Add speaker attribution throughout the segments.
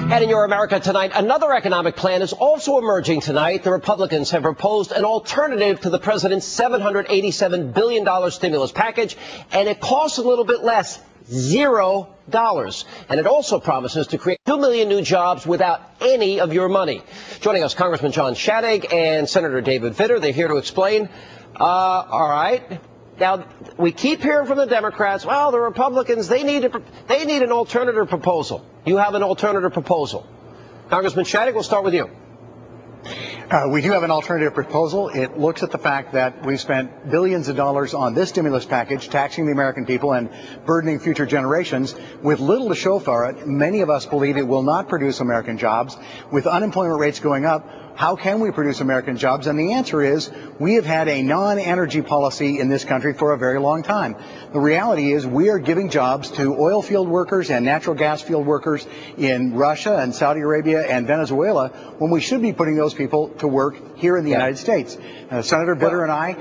Speaker 1: And in Your America Tonight, another economic plan is also emerging tonight. The Republicans have proposed an alternative to the president's $787 billion stimulus package, and it costs a little bit less, $0. And it also promises to create 2 million new jobs without any of your money. Joining us, Congressman Shadegg and Senator David Vitter. They're here to explain. All right. Now, we keep hearing from the Democrats, well, the Republicans, they need an alternative proposal. You have an alternative proposal. Congressman Shadegg, we'll start with you.
Speaker 2: We do have an alternative proposal. It looks at the fact that we've spent billions of dollars on this stimulus package, taxing the American people and burdening future generations with little to show for it. Many of us believe it will not produce American jobs. With unemployment rates going up, how can we produce American jobs? And the answer is we have had a non-energy policy in this country for a very long time. The reality is we are giving jobs to oil field workers and natural gas field workers in Russia and Saudi Arabia and Venezuela when we should be putting those people to work here in the United States. Senator Vitter and I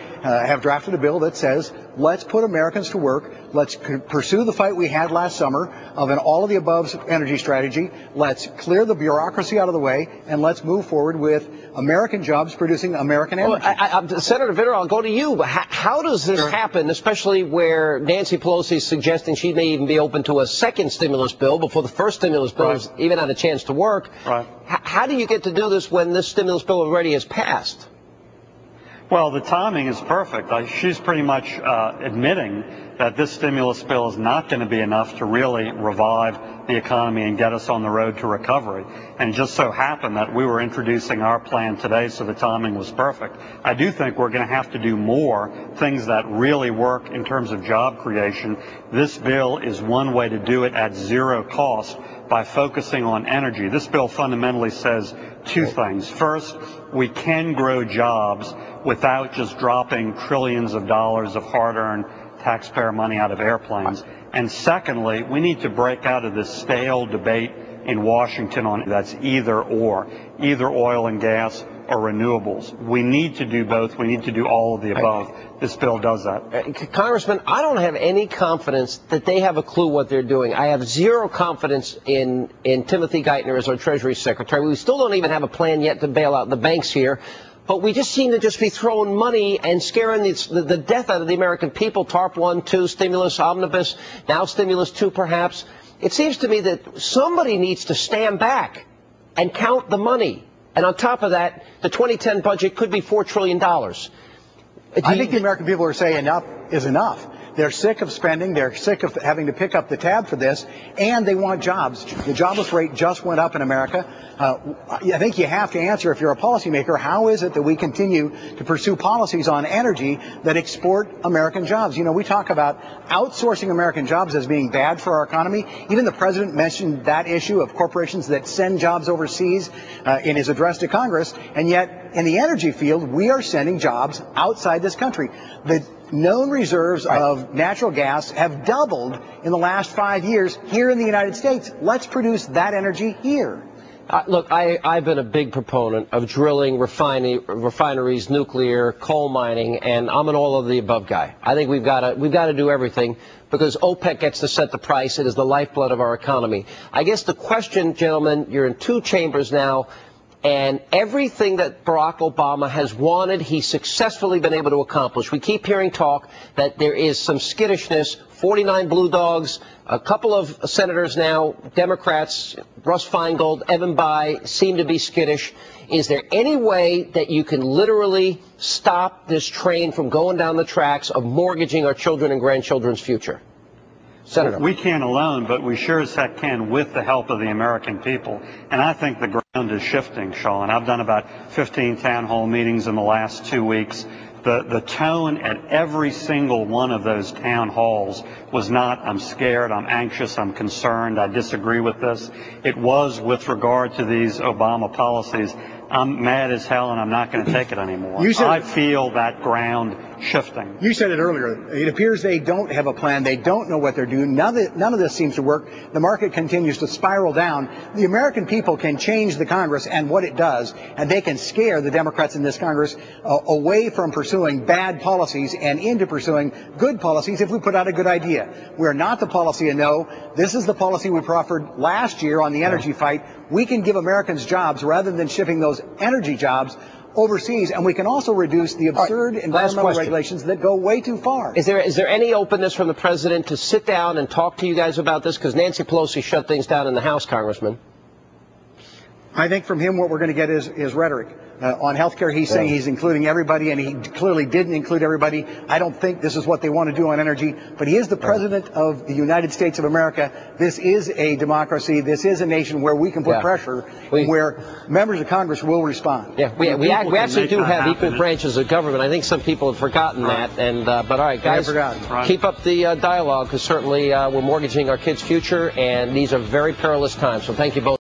Speaker 2: have drafted a bill that says let's put Americans to work. Let's pursue the fight we had last summer of an all-of-the-above energy strategy. Let's clear the bureaucracy out of the way, and let's move forward with American jobs producing American energy.
Speaker 1: Well, Senator Vitter, I'll go to you. How does this happen, especially where Nancy Pelosi is suggesting she may even be open to a second stimulus bill before the first stimulus bill has even had a chance to work?
Speaker 3: Right.
Speaker 1: How do you get to do this when this stimulus bill already has passed?
Speaker 3: Well, the timing is perfect. She's pretty much admitting that this stimulus bill is not going to be enough to really revive the economy and get us on the road to recovery. And it just so happened that we were introducing our plan today, so the timing was perfect. I do think we're going to have to do more things that really work in terms of job creation. This bill is one way to do it at zero cost by focusing on energy. This bill fundamentally says two things. First, we can grow jobs without just dropping trillions of dollars of hard-earned taxpayer money out of airplanes. And secondly, we need to break out of this stale debate in Washington on that's either oil and gas or renewables. We need to do both. We need to do all of the above. This bill does that.
Speaker 1: Congressman, I don't have any confidence that they have a clue what they're doing. I have zero confidence in Timothy Geithner as our Treasury Secretary. We still don't even have a plan yet to bail out the banks here. But we just seem to just be throwing money and scaring the death out of the American people. TARP 1, 2, stimulus, omnibus, now stimulus 2 perhaps. It seems to me that somebody needs to stand back and count the money. And on top of that, the 2010 budget could be $4 trillion.
Speaker 2: I think the American people are saying enough is enough. They're sick of spending. They're sick of having to pick up the tab for this, and they want jobs. The jobless rate just went up in America. I think you have to answer, if you're a policymaker, how is it that we continue to pursue policies on energy that export American jobs? You know, we talk about outsourcing American jobs as being bad for our economy. Even the president mentioned that issue of corporations that send jobs overseas in his address to Congress, and yet in the energy field, we are sending jobs outside this country. The known reserves of natural gas have doubled in the last 5 years here in the United States. Let's produce that energy here.
Speaker 1: Look, I've been a big proponent of drilling, refineries, nuclear, coal mining, and I'm an all-of-the-above guy. I think we've got to do everything because OPEC gets to set the price. It is the lifeblood of our economy. I guess the question, gentlemen, you're in two chambers now, and everything that Barack Obama has wanted, he's successfully been able to accomplish. We keep hearing talk that there is some skittishness, 49 blue dogs, a couple of senators now, Democrats, Russ Feingold, Evan Bayh, seem to be skittish. Is there any way that you can literally stop this train from going down the tracks of mortgaging our children and grandchildren's future? Senator.
Speaker 3: We can't alone, but we sure as heck can with the help of the American people. And I think the ground is shifting, Sean. I've done about 15 town hall meetings in the last 2 weeks. The tone at every single one of those town halls was not, I'm scared, I'm anxious, I'm concerned, I disagree with this. It was with regard to these Obama policies. I'm mad as hell and I'm not going to take it anymore. I feel that ground shifting.
Speaker 2: You said it earlier. It appears they don't have a plan. They don't know what they're doing. None of this seems to work. The market continues to spiral down. The American people can change the Congress and what it does, and they can scare the Democrats in this Congress away from pursuing bad policies and into pursuing good policies if we put out a good idea. We're not the policy of no. This is the policy we proffered last year on the energy fight. we can give Americans jobs rather than shipping those energy jobs overseas, and we can also reduce the absurd environmental regulations that go way too far.
Speaker 1: Is there any openness from the president to sit down and talk to you guys about this? Because Nancy Pelosi shut things down in the House, Congressman.
Speaker 2: I think from him what we're going to get is rhetoric. On health care, he's saying he's including everybody, and he clearly didn't include everybody. I don't think this is what they want to do on energy, but he is the president of the United States of America. This is a democracy. This is a nation where we can put pressure, where members of Congress will respond.
Speaker 1: Yeah, we actually do have equal branches of government. I think some people have forgotten that. And but all right, guys, keep up the dialogue, because certainly we're mortgaging our kids' future, and these are very perilous times. So thank you both.